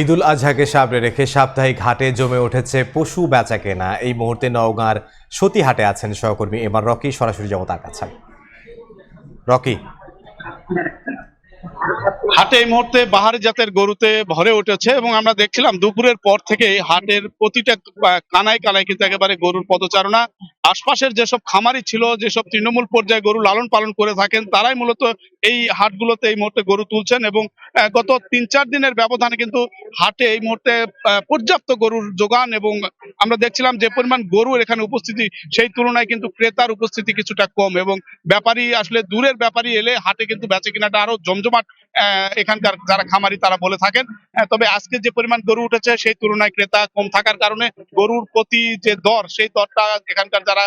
ঈদুল আজহাকে সামনে রেখে সাপ্তাহিক হাটে জমে উঠেছে পশু বেচাকেনা। এই মুহূর্তে নওগাঁর সতীহাটে আছেন সহকর্মী এবার রকি, সরাসরি যাবো তার কাছে। রকি, হাটে এই মুহূর্তে বাহারি জাতের গরুতে ভরে উঠেছে এবং আমরা দেখছিলাম দুপুরের পর থেকে হাটের প্রতিটা কানায় কানায় কিন্তু একেবারে গরুর পদচারণা। আশপাশের যেসব খামারি ছিল, যেসব তৃণমূল পর্যায়ে গরু লালন পালন করে থাকেন, তারাই মূলত এই হাটগুলোতে এই মুহূর্তে গরু তুলছেন এবং গত ৩-৪ দিনের ব্যবধানে কিন্তু হাটে এই মুহূর্তে পর্যাপ্ত গরুর যোগান এবং আমরা দেখছিলাম যে পরিমাণ গরুর এখানে উপস্থিতি, সেই তুলনায় কিন্তু ক্রেতার উপস্থিতি কিছুটা কম এবং ব্যাপারী আসলে দূরের ব্যাপারী এলে হাটে কিন্তু বেচে কিনাটা আরো জমজমাট এখানকার যারা খামারি তারা বলে থাকেন। তবে আজকে যে পরিমাণ গরু উঠেছে সেই তুলনায় ক্রেতা কম থাকার কারণে গরুর প্রতি যে দর, সেই দরটা এখানকার যারা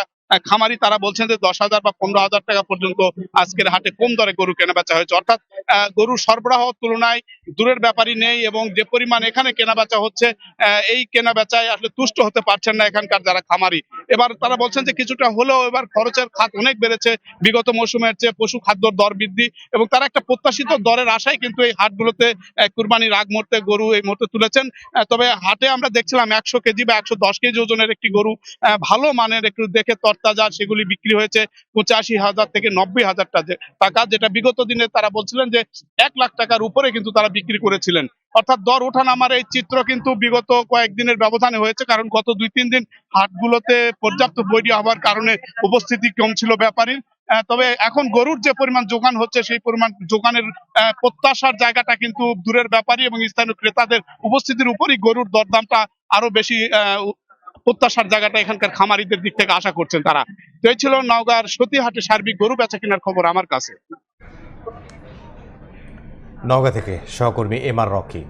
খামারি তারা বলছেন যে 10,000 বা 15,000 টাকা পর্যন্ত আজকের হাটে কম দরে গরু কেনা বেচা হয়েছে। অর্থাৎ গরুর সরবরাহ তুলনায় দূরের ব্যাপারই নেই এবং যে পরিমাণ এখানে কেনা বেচা হচ্ছে, এই কেনা বেচায় আসলে তুষ্ট হতে পারছেন না এখানকার যারা খামারি। এবার তারা বলছেন যে কিছুটা হলেও এবার খরচের খাত অনেক বেড়েছে বিগত মৌসুমের চেয়ে, পশু খাদ্যর দর বৃদ্ধি এবং তারা একটা প্রত্যাশিত দরের আশায় কিন্তু এই হাটগুলোতে কুরবানির আগ মুহূর্তে গরু এই মুহূর্তে তুলেছেন। তবে হাটে আমরা দেখছিলাম 100 কেজি বা 110 কেজি ওজনের একটি গরু ভালো মানের একটু দেখে তরতাজা, সেগুলি বিক্রি হয়েছে 85,000 থেকে 90,000 টাকা, যেটা বিগত দিনে তারা বলছিলেন যে 1 লাখ টাকার উপরে কিন্তু তারা বিক্রি করেছিলেন। অর্থাৎ দর ওঠানামার এই চিত্র কিন্তু বিগত কয়েকদিনের ব্যবধানে হয়েছে, কারণ গত 2-3 দিন হাটগুলোতে পর্যাপ্ত বৈরী হওয়ার কারণে উপস্থিতি কম ছিল ব্যাপারীর। তবে এখন গরুর যে পরিমাণ যোগান হচ্ছে, সেই পরিমাণ যোগানের প্রত্যাশার জায়গাটা কিন্তু দূরের ব্যাপারী এবং স্থানীয় ক্রেতাদের উপস্থিতির উপরই গরুর দরদামটা আরো বেশি প্রত্যাশার জায়গাটা এখানকার খামারিদের দিক থেকে আশা করছেন তারা। তো এই ছিল নওগাঁর সতীহাটে সার্বিক গরু বেচা কেনার খবর আমার কাছে। নওগাঁ থেকে সহকর্মী এমআর রকি।